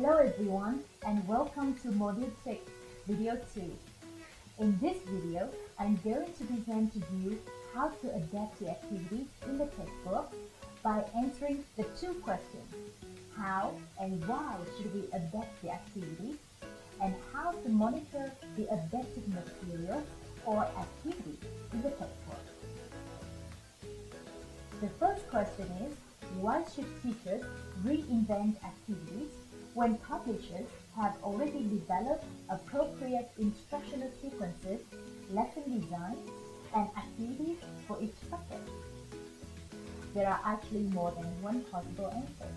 Hello everyone and welcome to Module 6, Video 2. In this video, I'm going to present to you how to adapt the activities in the textbook by answering the two questions. How and why should we adapt the activities, and how to monitor the adapted material or activities in the textbook. The first question is, why should teachers reinvent activities when publishers have already developed appropriate instructional sequences, lesson designs, and activities for each subject? There are actually more than one possible answer.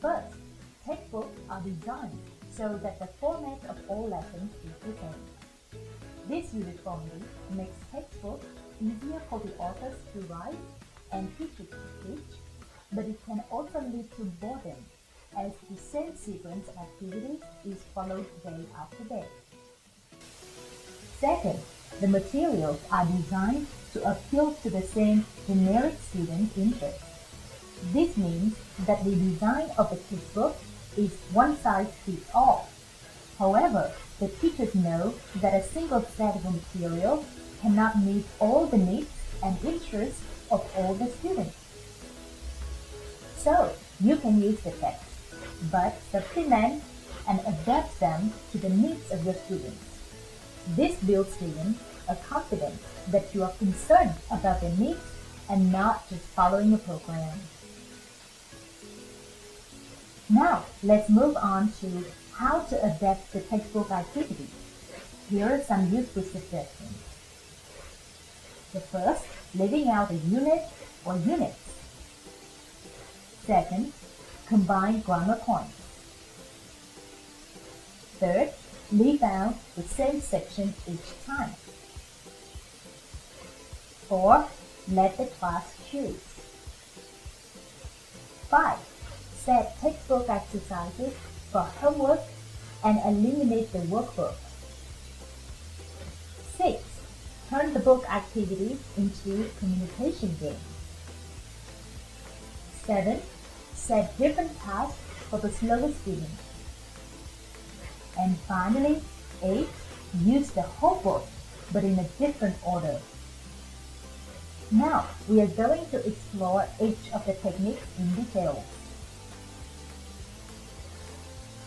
First, textbooks are designed so that the format of all lessons is the same. This uniformity makes textbooks easier for the authors to write and teachers to teach, but it can also lead to boredom, as the same sequence of activities is followed day after day. Second, the materials are designed to appeal to the same generic student interest. This means that the design of the textbook is one size fits all. However, the teachers know that a single set of material cannot meet all the needs and interests of all the students. So, you can use the text, but supplement and adapt them to the needs of your students. This builds in them a confidence that you are concerned about their needs and not just following a program. Now, let's move on to how to adapt the textbook activities. Here are some useful suggestions. The first, leaving out a unit or units. Second, combine grammar points. Third, leave out the same section each time. 4. Let the class choose. 5. Set textbook exercises for homework and eliminate the workbook. 6. Turn the book activities into communication games. 7. Set different tasks for the slower students. And finally, 8. Use the whole book, but in a different order. Now, we are going to explore each of the techniques in detail.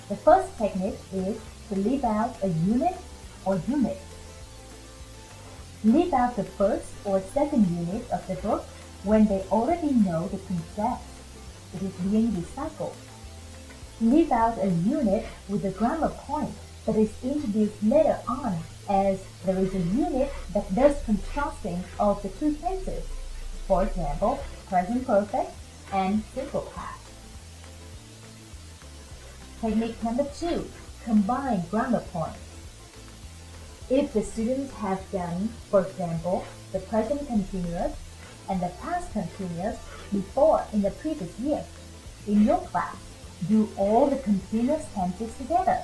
The first technique is to leave out a unit or units. Leave out the first or second unit of the book when they already know the concept. It is being recycled. Leave out a unit with a grammar point that is introduced later on, as there is a unit that does contrasting of the two tenses. For example, present perfect and simple past. Technique number 2, combine grammar points. If the students have done, for example, the present continuous and the past continuous before in the previous year, in your class, do all the continuous tenses together.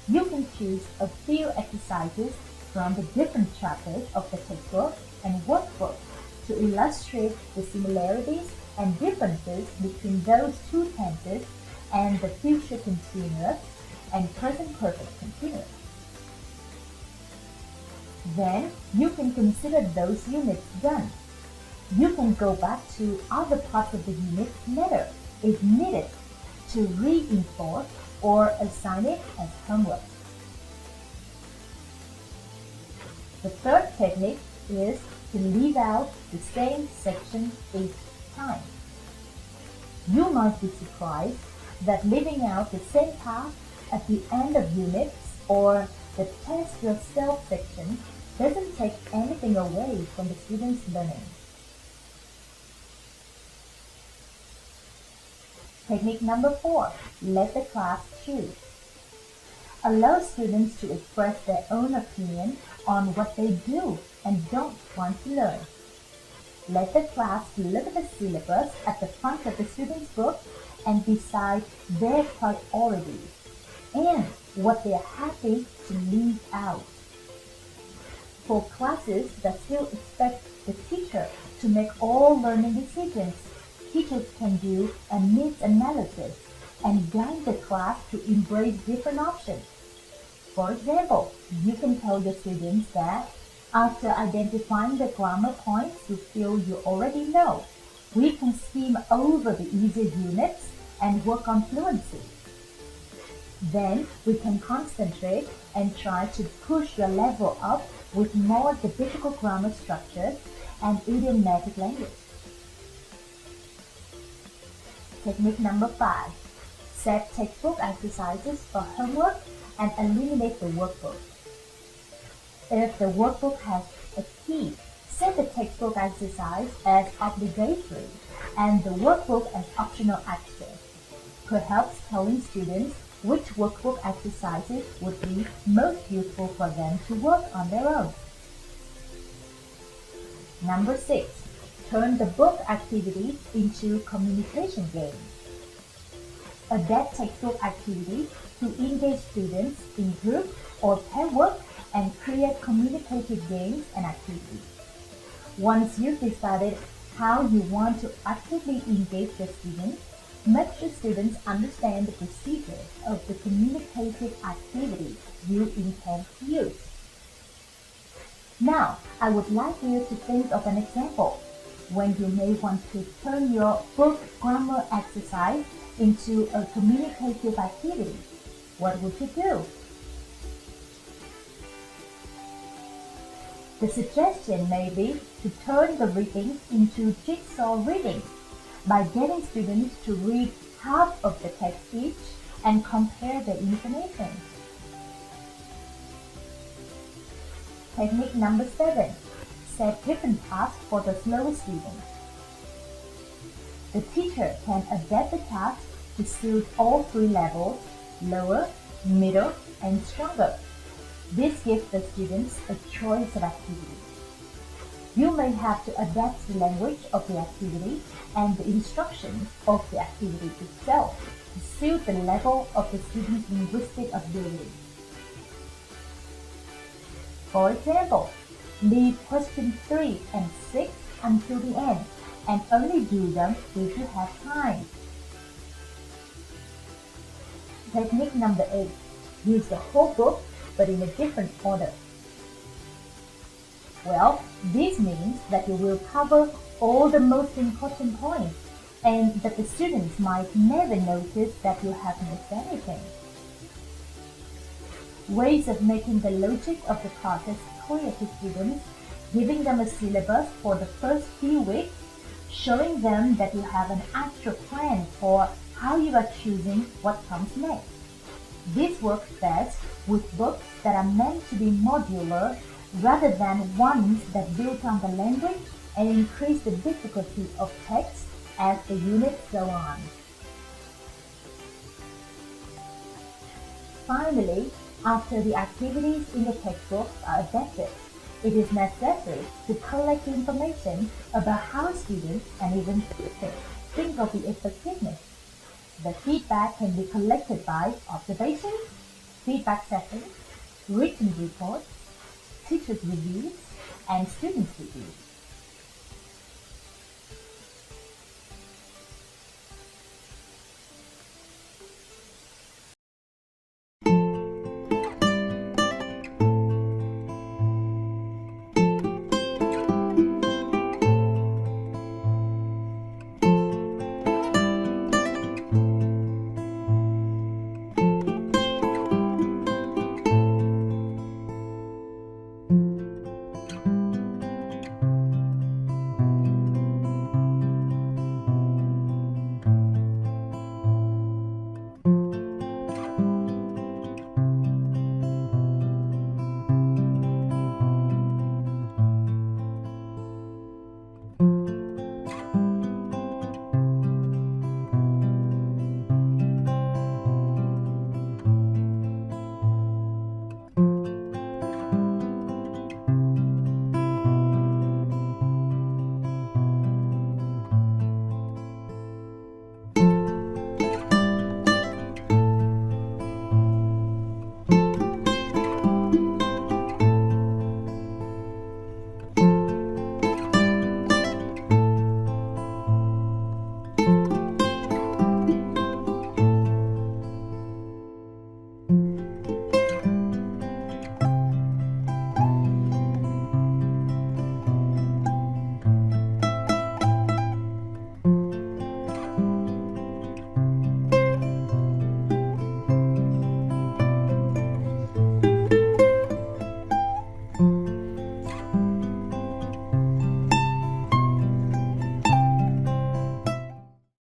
You can choose a few exercises from the different chapters of the textbook and workbook to illustrate the similarities and differences between those two tenses and the future continuous and present perfect continuous. Then you can consider those units done. You can go back to other parts of the unit later if needed to reinforce or assign it as homework. The third technique is to leave out the same section each time. You might be surprised that leaving out the same part at the end of units or the test yourself section doesn't take anything away from the students' learning. Technique number 4, let the class choose. Allow students to express their own opinion on what they do and don't want to learn. Let the class look at the syllabus at the front of the student's book and decide their priorities and what they are happy to leave out. For classes that still expect the teacher to make all learning decisions, teachers can do a needs analysis and guide the class to embrace different options. For example, you can tell your students that after identifying the grammar points you feel you already know, we can skim over the easier units and work on fluency. Then we can concentrate and try to push your level up with more the difficult grammar structures and idiomatic language. Technique number 5. Set textbook exercises for homework and eliminate the workbook. If the workbook has a key, set the textbook exercise as obligatory and the workbook as optional extra. Perhaps telling students which workbook exercises would be most useful for them to work on their own. Number 6. Turn the book activities into communication games. Adapt textbook activities to engage students in group or pair work and create communicative games and activities. Once you've decided how you want to actively engage the students, make sure students understand the procedure of the communicative activity you intend to use. Now, I would like you to think of an example when you may want to turn your book grammar exercise into a communicative activity. What would you do? The suggestion may be to turn the readings into jigsaw readings by getting students to read half of the text each and compare the information. Technique number 7. Set different tasks for the slower students. The teacher can adapt the task to suit all 3 levels, lower, middle, and stronger. This gives the students a choice of activities. You may have to adapt the language of the activity and the instructions of the activity itself to suit the level of the student's linguistic ability. For example, leave question 3 and 6 until the end and only do them if you have time. Technique number 8. Use the whole book but in a different order. Well, this means that you will cover all the most important points and that the students might never notice that you have missed anything. Ways of making the logic of the process clear to students, giving them a syllabus for the first few weeks, showing them that you have an actual plan for how you are choosing what comes next. This works best with books that are meant to be modular rather than ones that build on the language and increase the difficulty of text as the units go on. Finally, after the activities in the textbook are adapted, it is necessary to collect information about how students and even teachers think of the effectiveness. The feedback can be collected by observations, feedback sessions, written reports, teachers' reviews, and students' reviews.